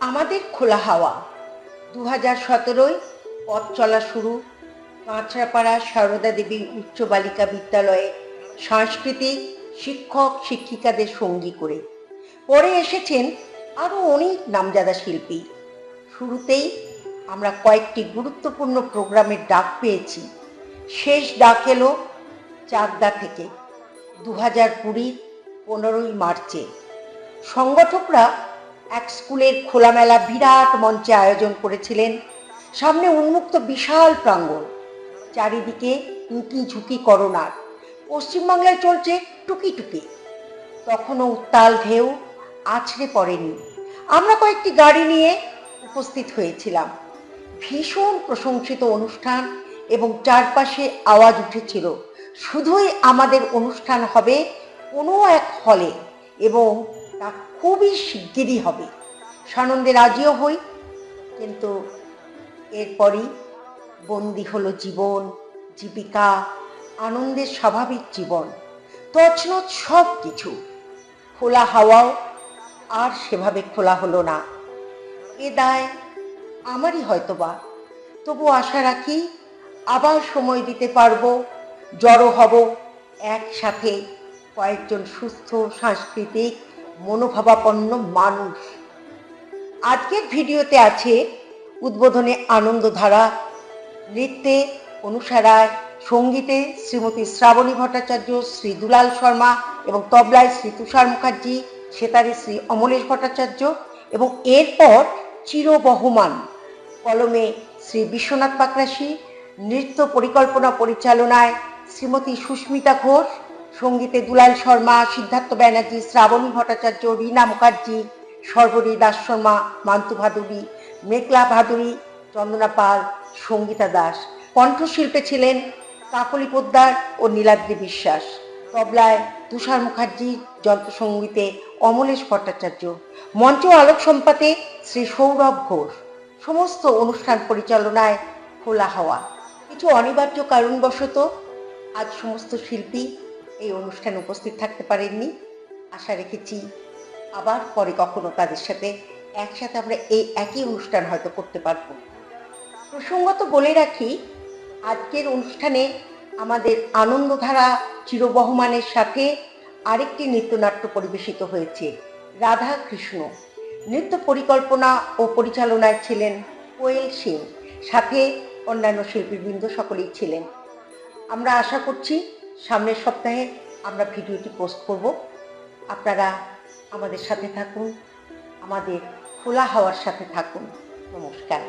আমাদের খোলা হাওয়া 2017 পথ চলা শুরু কাঁচরাপাড়া সারদা দেবী উচ্চ বালিকা বিদ্যালয়ে সাংস্কৃতিক শিক্ষক শিক্ষিকাদের সঙ্গী করে। পরে এসেছেন আরও অনেক নামজাদা শিল্পী। শুরুতেই আমরা কয়েকটি গুরুত্বপূর্ণ প্রোগ্রামের ডাক পেয়েছি। শেষ ডাক এলো চাকদা থেকে 2020 15ই মার্চে। সংগঠকরা এক স্কুলের খোলামেলা বিরাট মঞ্চে আয়োজন করেছিলেন। সামনে উন্মুক্ত বিশাল প্রাঙ্গণ, চারিদিকে উঁকি ঝুঁকি করোনার। পশ্চিমবাংলায় চলছে টুকি টুকি। তখনও উত্তাল ঢেউ আছড়ে পড়েনি। আমরা কয়েকটি গাড়ি নিয়ে উপস্থিত হয়েছিলাম। ভীষণ প্রশংসিত অনুষ্ঠান এবং চারপাশে আওয়াজ উঠেছিল শুধুই আমাদের অনুষ্ঠান হবে কোনো এক হলে এবং তা খুবই শিগগিরই হবে। সানন্দে রাজিও হই, কিন্তু এরপরই বন্দি হলো জীবন, জীবিকা, আনন্দের স্বাভাবিক জীবন। তছনছ সব কিছু। খোলা হাওয়াও আর সেভাবে খোলা হলো না। এ দায় আমারই হয়তোবা। তবু আশা রাখি আবার সময় দিতে পারবো, জড়ো হব একসাথে কয়েকজন সুস্থ সাংস্কৃতিক মনোভাবাপন্ন মানুষ। আজকের ভিডিওতে আছে উদ্বোধনে আনন্দধারা, নৃত্যে অনুষা রায়, সঙ্গীতে শ্রীমতী শ্রাবণী ভট্টাচার্য, শ্রী দুলাল শর্মা এবং তবলায় শ্রী তুষার মুখার্জি, সেতারে শ্রী অমলেশ ভট্টাচার্য এবং এরপর চিরবহমান কলমে শ্রী বিশ্বনাথ পাকরাশি, নৃত্য পরিকল্পনা পরিচালনায় শ্রীমতী সুস্মিতা ঘোষ, সঙ্গীতে দুলাল শর্মা, সিদ্ধার্থ ব্যানার্জি, শ্রাবণী ভট্টাচার্য, রীনা মুখার্জি, সর্বরী দাস শর্মা, মান্তু ভাদুরী, মেঘলা ভাদুরী, চন্দনা পাল, সঙ্গীতা দাস। কণ্ঠশিল্পে ছিলেন কাকলি পোদ্দার ও নীলাদ্রি বিশ্বাস, তবলায় তুষার মুখার্জি, যন্ত্রসঙ্গীতে অমলেশ ভট্টাচার্য, মঞ্চ আলোক সম্পাতে শ্রী সৌরভ ঘোষ। সমস্ত অনুষ্ঠান পরিচালনায় খোলা হাওয়া। কিছু অনিবার্য কারণবশত আজ সমস্ত শিল্পী এই অনুষ্ঠানে উপস্থিত থাকতে পারেননি। আশা রেখেছি আবার পরে কখনো তাদের সাথে একসাথে আমরা এই একই অনুষ্ঠান হয়তো করতে পারবো। প্রসঙ্গত বলে রাখি, আজকের অনুষ্ঠানে আমাদের আনন্দধারা চিরবহমানের সাথে আরেকটি নৃত্যনাট্য পরিবেশিত হয়েছে, রাধা কৃষ্ণ। নৃত্য পরিকল্পনা ও পরিচালনায় ছিলেন কোয়েল সিং, সাথে অন্যান্য শিল্পীবৃন্দ সকলেই ছিলেন। আমরা আশা করছি সামনের সপ্তাহে আমরা ভিডিওটি পোস্ট করব। আপনারা আমাদের সাথে থাকুন, আমাদের খোলা হাওয়ার সাথে থাকুন। নমস্কার।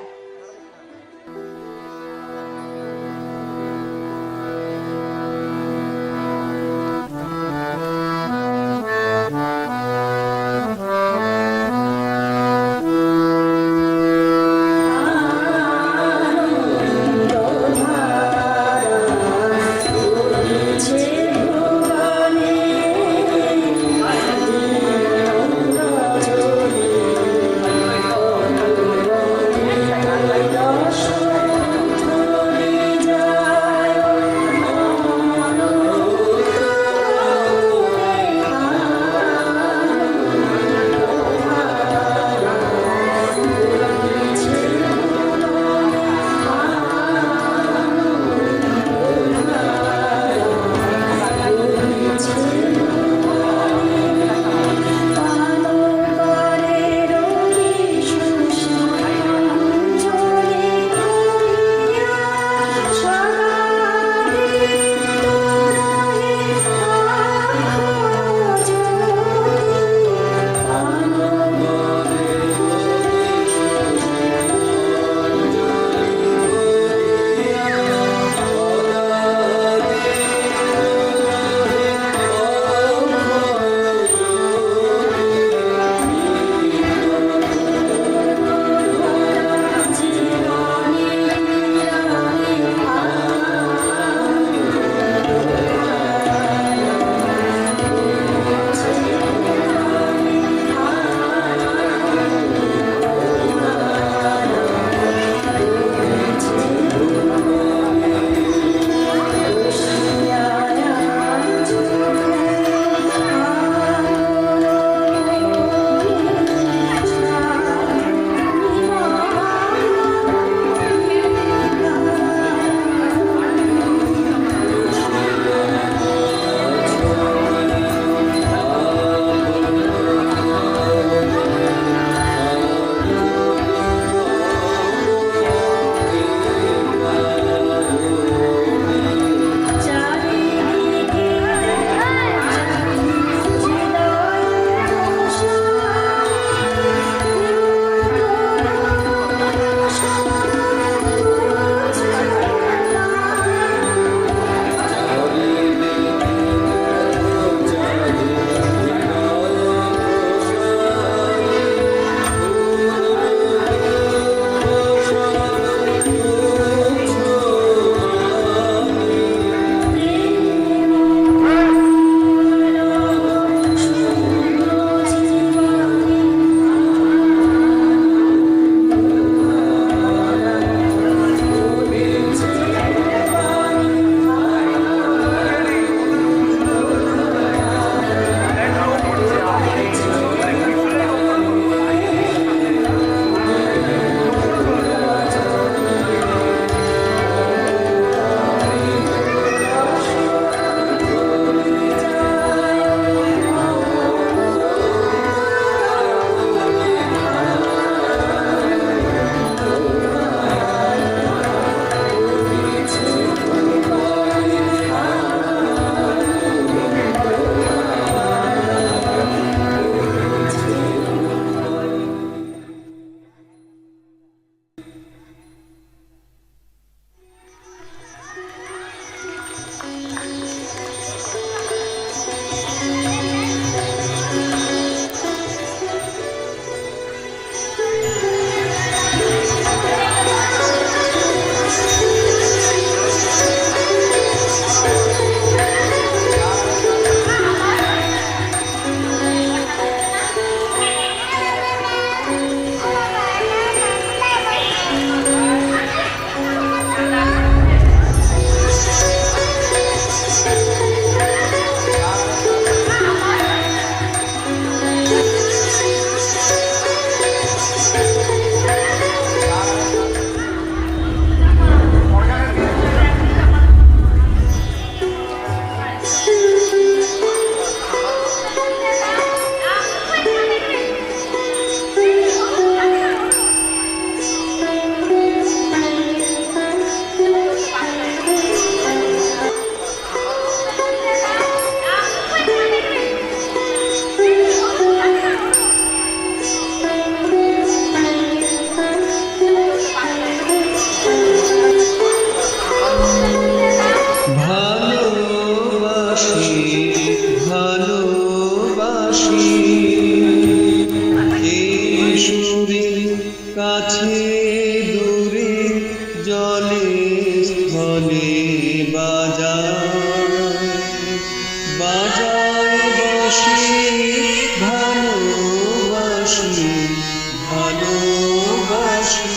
কাছে দূরে জলে স্থলে বাজায় বাঁশি ভালোবাসি ভালোবাসি।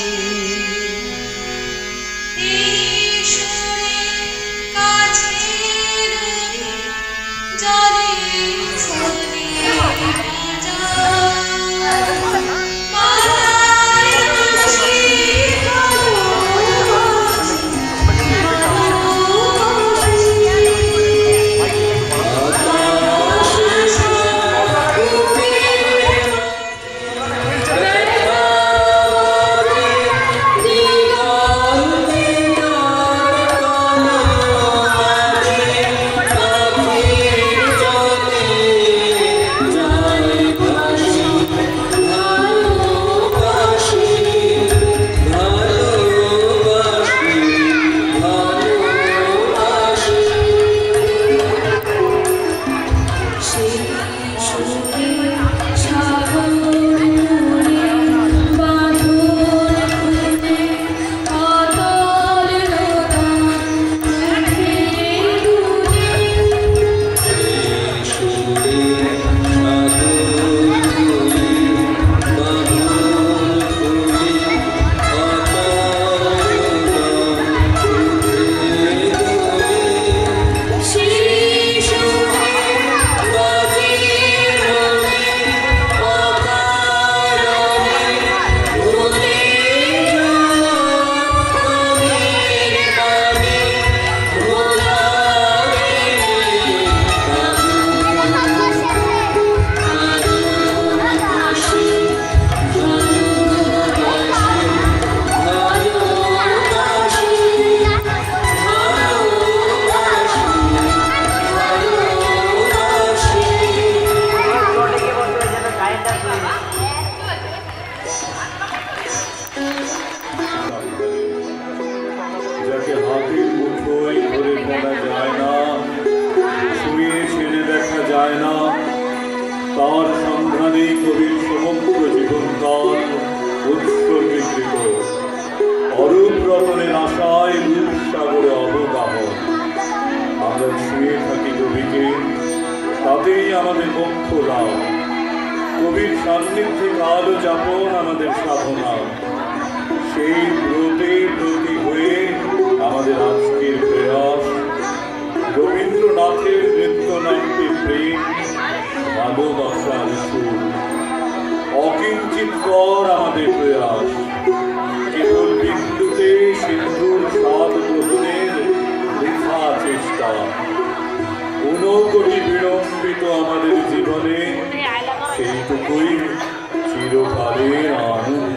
যাকে হাতের মুঠোয় ধরে পড়া যায় না, ছুঁয়ে ছেড়ে দেখা যায় না, তার সন্ধানে কবির সমগ্র জীবনকাল উৎসর্গীকৃত। অরূপ রতনের আশায় রূপসাগরে অবগাহন। আমরা ছুঁয়ে থাকি কবিকে, তাতেই আমাদের মোক্ষ লাভ। কবির সান্নিধ্যে কাল যাপন আমাদের সাধনা। সেই ব্রতে ব্রতী হয়ে আমাদের আজকের প্রয়াস। রবীন্দ্রনাথের নৃত্যনাট্যে প্রেম, ভালোবাসার সুর। অকিঞ্চিৎকর আমাদের প্রয়াস। কেবল বিন্দুতে সিন্ধুর স্বাদ গ্রহণের বৃথা চেষ্টা। ঊনকোটি বিড়ম্বিত আমাদের জীবনে সেইটুকুই চিরকালের আনন্দ।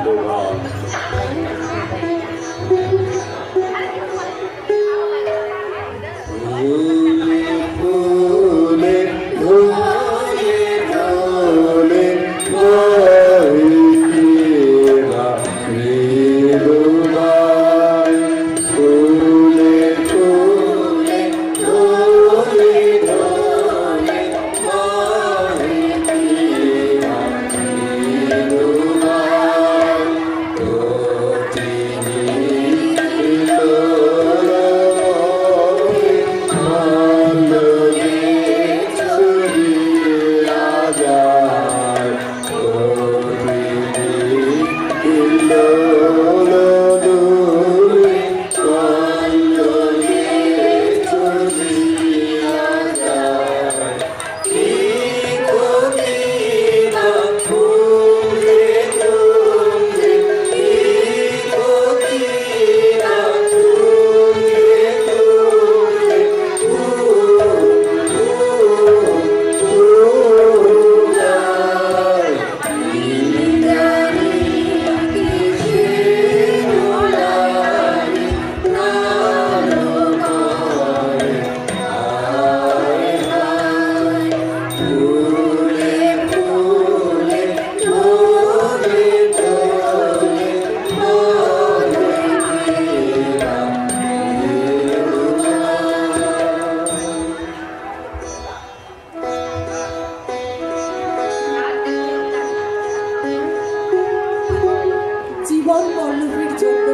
জীবন পল্লবীর জন্য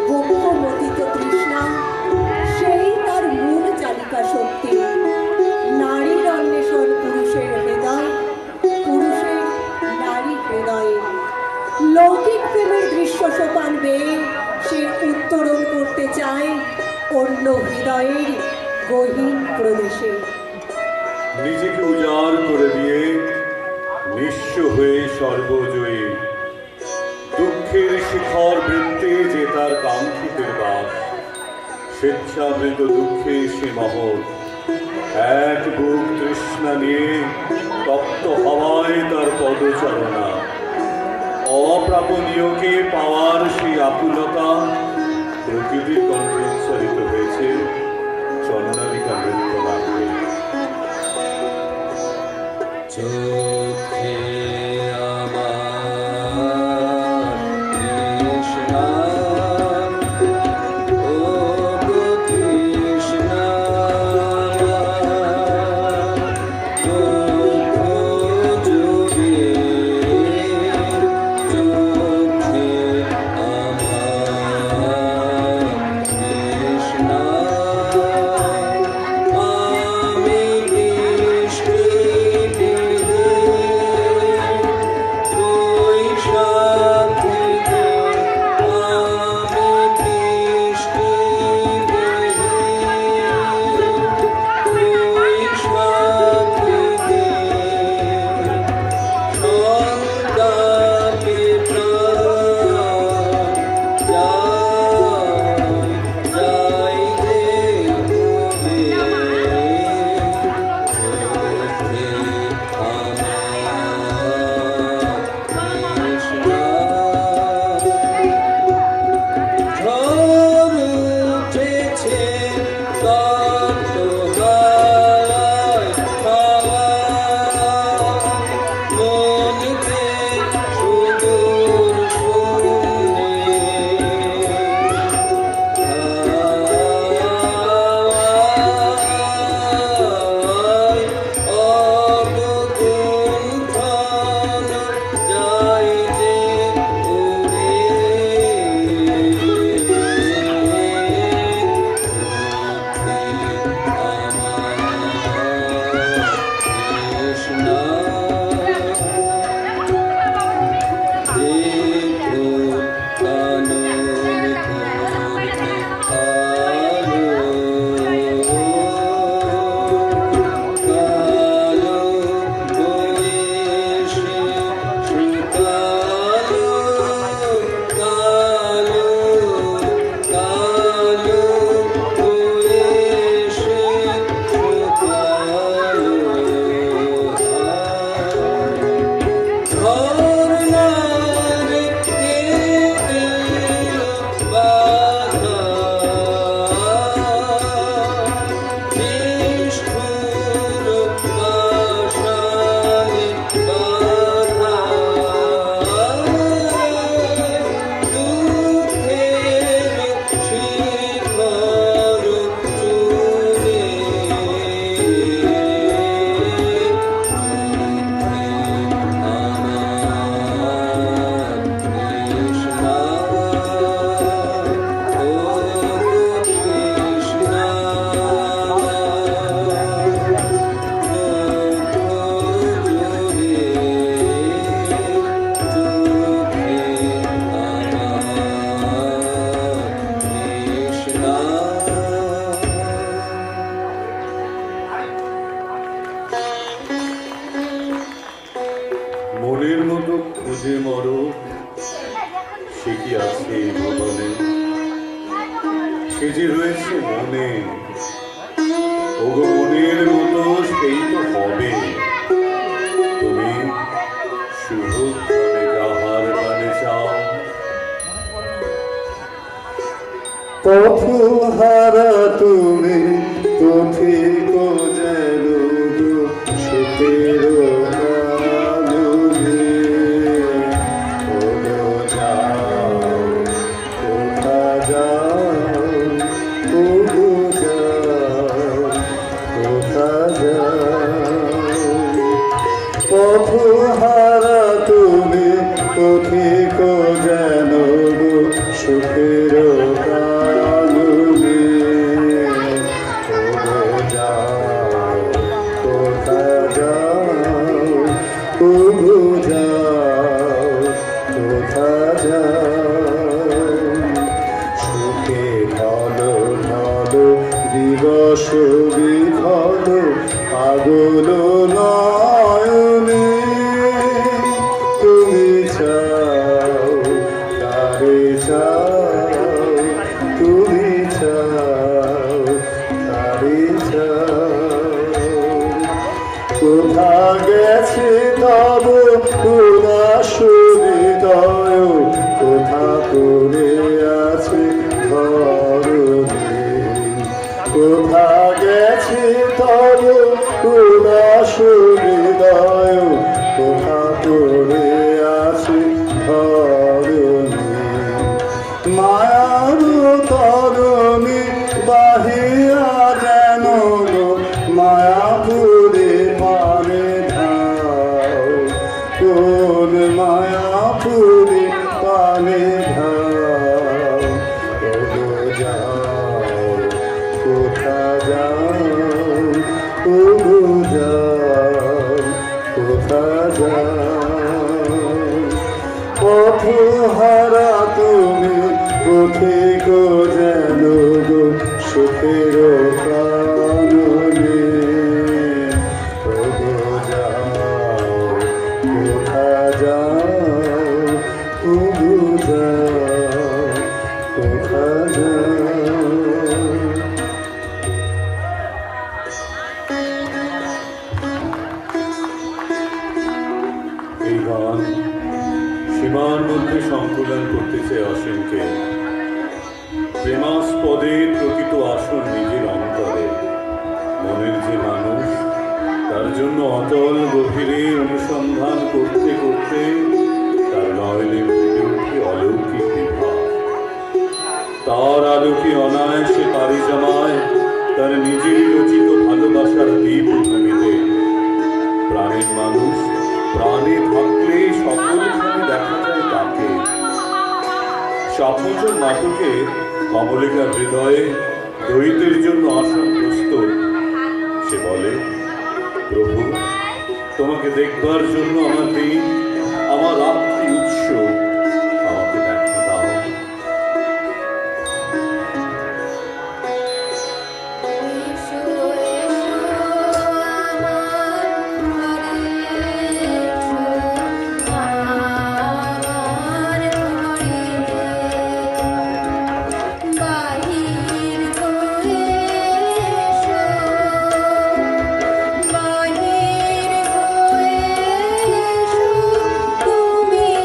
বক্ষমতিত তৃষ্ণা, সেই তার মূল চালিকা শক্তি। নারীর অন্বেষণ পুরুষের হৃদয়, পুরুষের নারী হৃদয়ে। লৌকিক প্রেমের দৃশ্য সোপান বেয়ে সে উত্তরণ করতে চায় অন্য হৃদয়ের গহীন প্রদেশে। নিজেকে উজাড় করে দিয়ে নিঃস্ব হয়ে সর্বজয়ী দুঃখের শিখর বৃত্তে যে তার কাঙ্ক্ষিতের বাস, স্বেচ্ছামৃত দুঃখে সে মহৎ এক বুক তৃষ্ণা নিয়ে তপ্ত হওয়ায় তার পদচারণা। অপ্রাপণীয়কে পাওয়ার সেই আকুলতা প্রকৃতির কণ্ঠে উচ্চারিত হয়েছে চন্দ্রালিকা নৃত্য নাট্যে। চোখে আমার তৃষ্ণা, ও গো তৃষ্ণা, দুঃখ জুড়ে চোখে আমার তৃষ্ণা। আমি বৃষ্টি মনের মতো খুঁজে মরো, সে কি আছে এই ভুবনে? সে যে রয়েছে মনে, ওগো মনের মতো সেই তো হবে। তুমি শুভক্ষণে যাহার গানে চাও, পথহারা তুমি পথিক যেন সুখের আলোকে। ওগো যাও, কোথা যাও, ওগো যাও, কোথা যাও। পথহারা তুমি পথিক যেন সুখের কারণে ওগো যাও কোথা যাও ওগো যাও কোথা যাও সুখে ঢলো ঢলো দিবস বিফল পাগল নয়নে তুমি চাও তারে চাও তুমি চাও তারে চাও কোথা গেছে তব উদাস হৃদয় কোথা পড়ে আছে ধরণী কোথা গেছে তব উদাস হৃদয় কোথা পড়ে আছে ধরণী মায়ার তরণী বাহিয়া যেন গো মায়াপুরে পানে ধাও কোন মায়াপুরে পানে ধাও ওগো যাও কোথা যাও ওগো যাও কোথা যাও পথহারা তুমি পথে গো যেন গো সুখের কারণে ওগো যাও কোথা যাও ওগো যাও কোথা যাও এই গান সীমার মধ্যে সংকুলন করতেছে অসীমকে প্রেমাস্পদের প্রকৃত আসন নিজের অন্তরে মনের যে মানুষ তার জন্য অতল গভীরে অনুসন্ধান করতে করতে তার নয়নে ফুটে ওঠে অলৌকিক বিভাগ তার আলোকে অনায়াসে পাড়ি জমায় তার নিজেরই রচিত ভালোবাসার দীপভূমিতে প্রাণের মানুষ প্রাণে থাকলে সকলখানে দেখা যায় তাকে সাফল্য নাটকে কমলিকার হৃদয়ে দ্বৈতের জন্য আসন প্রস্তুত সে বলে প্রভু তোমাকে দেখবার জন্য আমার দিন আমার রাত্রি উৎস আমাকে দেখা দাও তুমি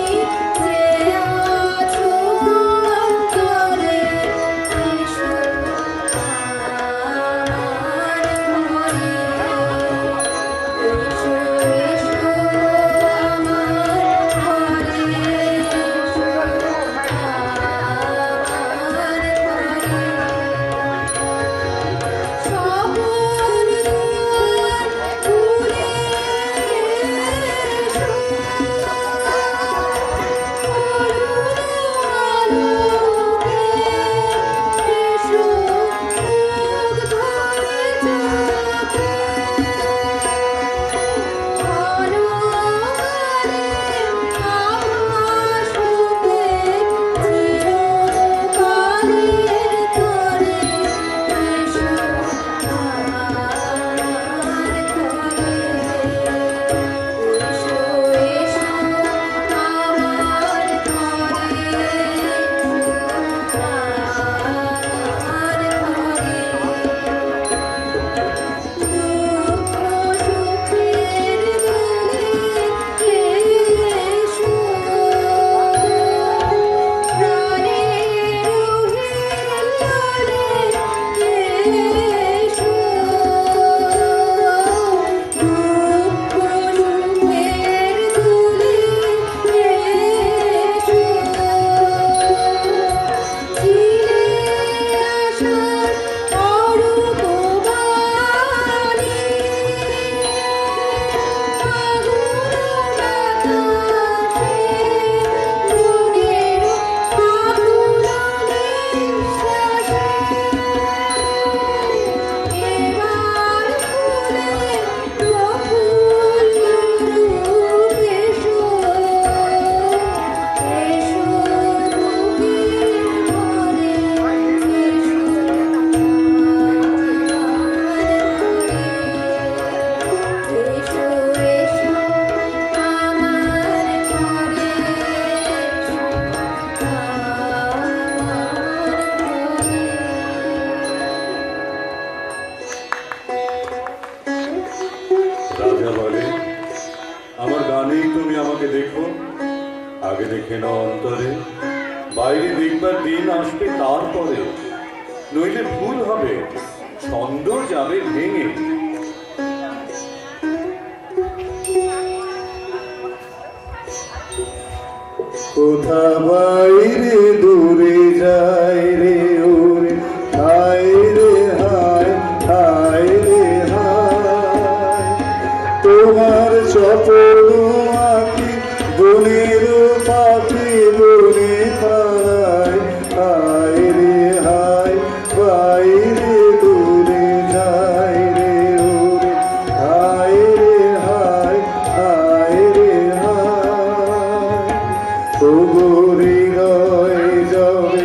দেখে নাও অন্তরে, বাইরে দেখবার দিন আসবে তারপরে, নইলে ভুল হবে, ছন্দ যাবে ভেঙে। কোথা বাইরে দূরে যায় রে ওরে, হায় রে হায়, হায় রে হায়। তোমার চপল আঁকি বনের পাখি বনে পালায়, হায় রে হায়, বাইরে দূরে যায় রে ওরে, হায় রে হায়, হায় রে হায়। হৃদয় যাবে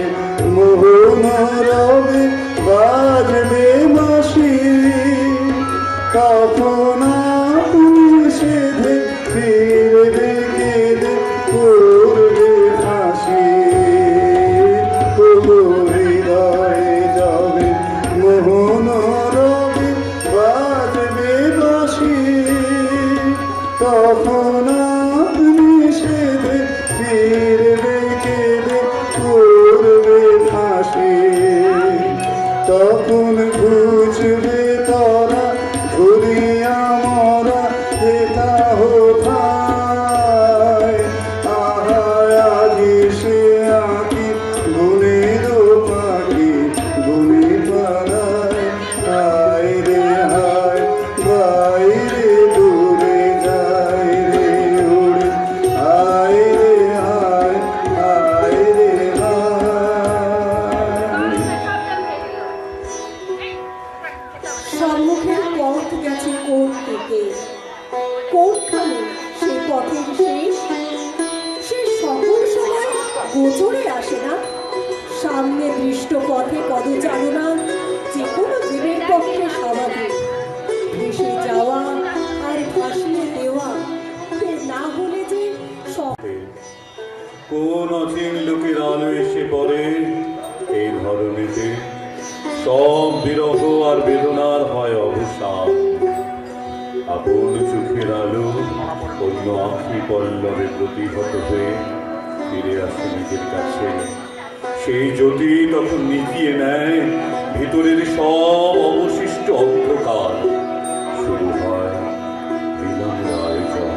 মোহন রবে, বাজবে বাঁশি, কখন সেধে ফিরবে কেঁদে করবে হাসি। হৃদয় যাবে মোহন রবে, বাজবে বাঁশি, তখন সেধে ফিরবে কেঁদে করবে ফাঁসি। তখন বুঝবে তোরা ঘুরিয়া মরা হেতা হোথায়, আহায় আজি সে আঁকি গুণের পাখি গুণে পালায়, হায় রে হায়, বাইরে দূরে যায় রে উড়ে, হায় রে হায়, হায় রে হায়। সম্মুখের পথ গেছে কোন দিকে, কোনখানে সে পথের শেষ, সে সকল সময় গোচরে আসে না। সামনে দৃষ্ট পথে পদচারণা যে কোনো জীবের পক্ষে স্বাভাবিক। ভেসে যাওয়া আর ভাসিয়ে দেওয়া এ না হলে যে কোন অচিন লোকের আলো এসে পড়ে এই ধরনীতে, সব বিরহ আর বেদনার হয় অবসান। আপন চোখের আলো অন্য আঁখি পল্লবে প্রতিহত হয়ে ফিরে আসে নিজের কাছে। সেই জ্যোতি তখন নিভিয়ে নেয় ভিতরের সব অবশিষ্ট অন্ধকার। শুরু হয় বিলম্ব আয়োজন।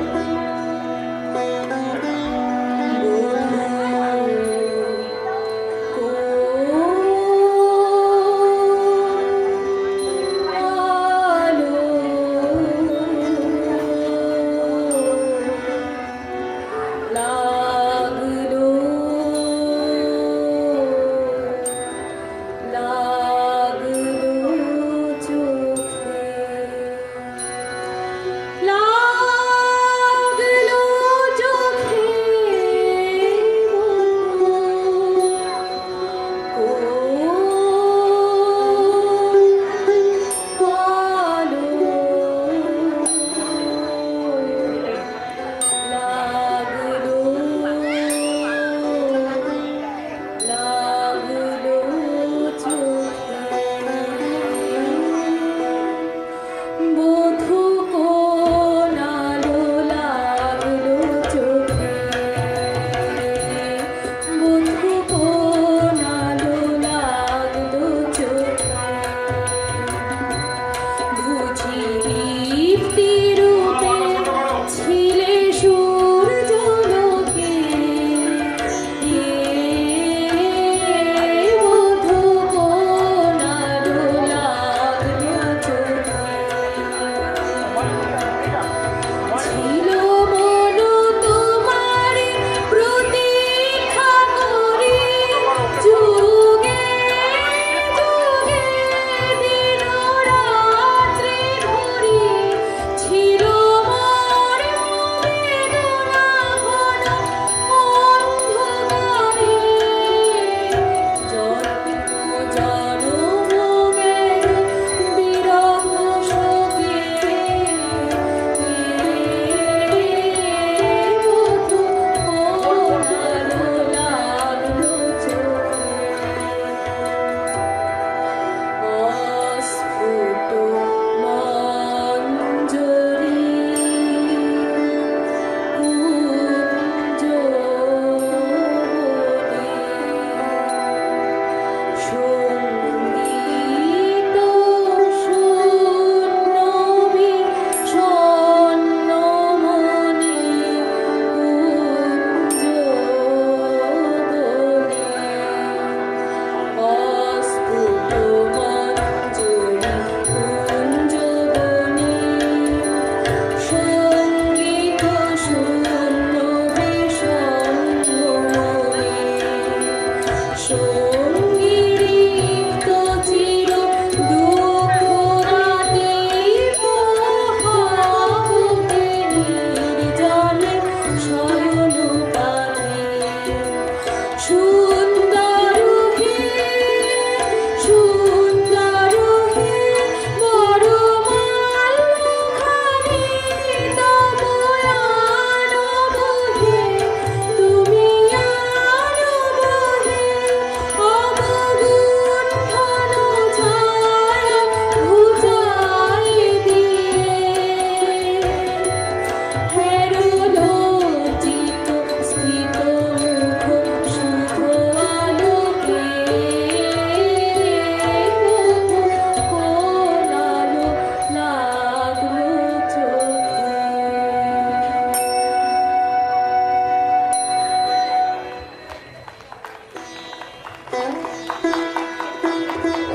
লাগলো চোখে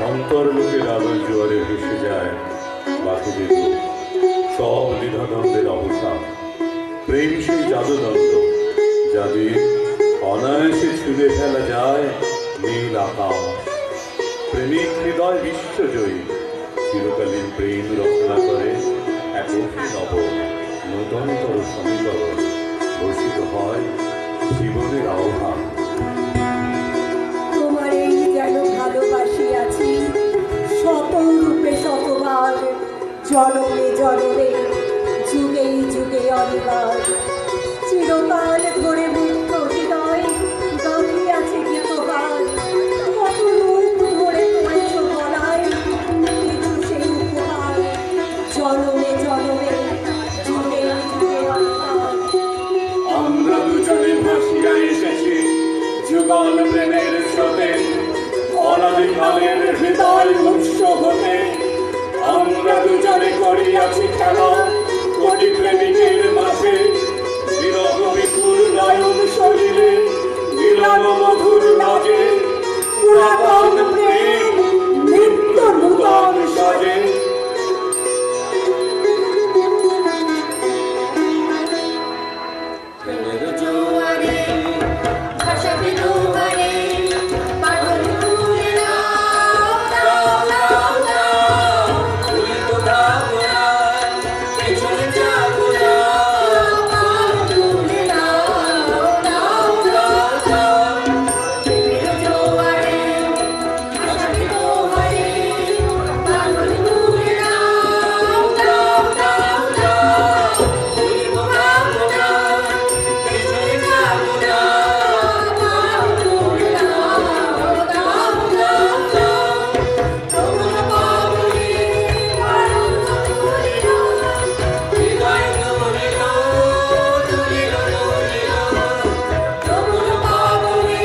অন্তর্লোকের আলোর জোয়ারে ভেসে যায় বাকিদের রূপ। সব দ্বিধাদ্বন্দ্বের অবসান। প্রেম সেই জাদুদণ্ড যাদের অনায়াসে ছুঁড়ে ফেলা যায় নীল আকাশ। প্রেমিক হৃদয় বিশ্বজয়ী। চিরকালীন প্রেম রচনা করে এক অভিনব নূতনতর সমীকরণ। বর্ষিত হয় জীবনের আহ্বান। তোমার এই যেন ভালোবাসি আছি শত রূপে শতবার, জনমে জনমে, যুগে যুগে অনিবার। চিরকাল ধরে মুক্ত হৃদয় গাঁথি আছে গীতগান। কত রূপ ধরে করেছ গলায় কিছু সেই উপহার, জনমে জনমে, যুগে যুগে অনিবার। আমরা দুজনে ভাসিয়া এসেছি যুগল প্রেমের স্রোতে, অনাদিকালের হৃদয় উৎস হতে। আমরা দুজনে করিয়াছি খেলা কোটি প্রেমিকের মাঝে, বিরহ বিপুল নয়ন শরীরে মিলন মধুর নাজে। পুরাতন প্রেম নিত্য নূতন সাজে। প্রেমের জোয়ারে ভাসাবে দুয়ারে, পাগল তুলে নাও, নাও, নাও, নাও। তুলে তো দাও না, পেছনে যাবো না। পাগল তুলে নাও, নাও, নাও, নাও। প্রেমের জোয়ারে ভাসাবে দুয়ারে, পাগল তুলে নাও, নাও, নাও, নাও। তুলে তো দাও না, পেছনে যাবো না। পাগল তুলে নাও, নাও, নাও, নাও। তখন পাগলে কারণ তুলিল, হৃদয় তুলিল, তুলিল, তুলিল। তখন পাগলে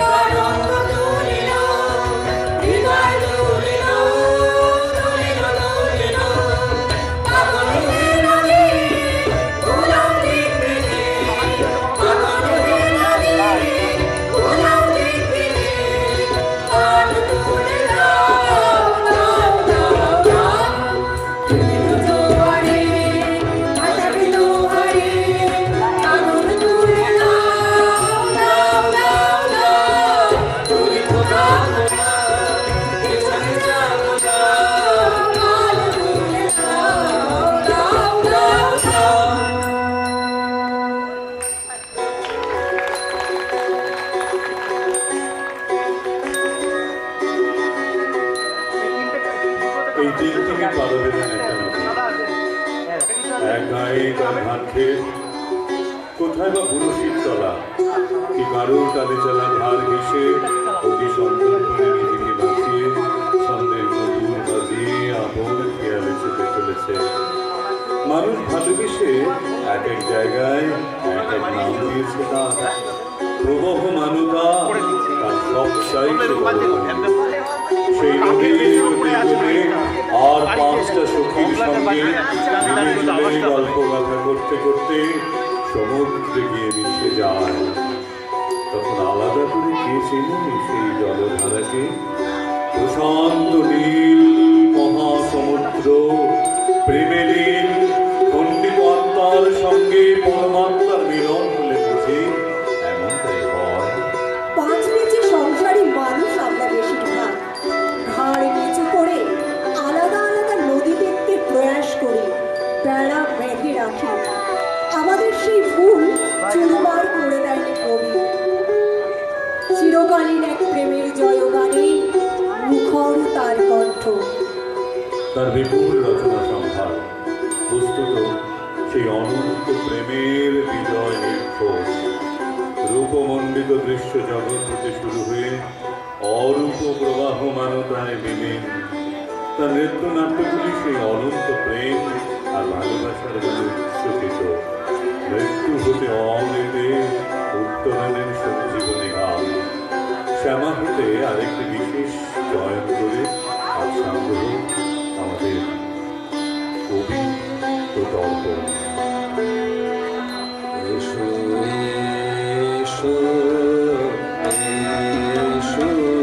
কারণ তুলিল, হৃদয় তুলিল, তুলিল, তুলিল। পাগল হয়ে নাচে গোলাম দেখবে, পাগল হয়ে নাচে গোলাম দেখবে। পাগল তুলে নাও, নাও, নাও, নাও। প্রেমের জোয়ারে ভাসাবে দুয়ারে, পাগল তুলে নাও, নাও, নাও, নাও। তুলে তো দাও না, পেছনে যাবো না। পাগল তুলে নাও, নাও, নাও, নাও। এই তিনটিকে পারবেন একটা নদী। এক গায়ে তার ধান খেত, কোথায় বা বুড়োশির তলা, কি কারোর তালে চলা ধার ঘেসে অতি সুন্দর করে নিজেকে বাঁচিয়ে ছন্দের মধুর বাজিয়ে আপন খেয়ালে ছুটে চলেছে। মানুষ ভালোবেসে এক এক জায়গায় এক এক নাম দিয়েছে তার। প্রবহ মানুতা তার সবটাই সেই নদীর গতি আর পাঁচটা সখীর সঙ্গে মিলে ঝুলে গল্প গাথা করতে করতে সমুদ্রে গিয়ে মিশে যায়। তখন আলাদা করে কে চেনে সেই জলধারাকে? প্রশান্ত নীল মহাসমুদ্র, প্রেমের লীল খণ্ডিত আত্মার সঙ্গে পরমাত্মার মিলন হলে বুঝে এমনটাই হয়। পাঁচ বেঁচে সংসারী মানুষ আমরা বেশিরভাগ। ঘাড় নিচু করে আলাদা আলাদা নদী দেখতে প্রয়াস করি, বেড়া বেঁধে রাখি। আমাদের সেই ভুল চুরমার করে দেয়নি কবি। চিরকালীন এক প্রেমের জয়গানে মুখর তার কণ্ঠ। তার বিপুল রচনা সম্ভার বস্তুত সেই অনন্ত প্রেমের বিজয় নির্ঘোষ। রূপমণ্ডিত দৃশ্য জগৎ হতে শুরু হয়ে অরূপ প্রবাহমানতায় বিলীন। তার নৃত্য নাট্যগুলি সেই অনন্ত প্রেম আর ভালোবাসার বলে উৎসর্গিত। মৃত্যু হতে অমৃতে উত্তরণের সঞ্জীবনী গান। শ্যামা হতে আরেকটি বিশেষ চয়ন করে আর সংগ্রহ আমাদের কবি ও দর্পণ। এসো, এসো, এসো।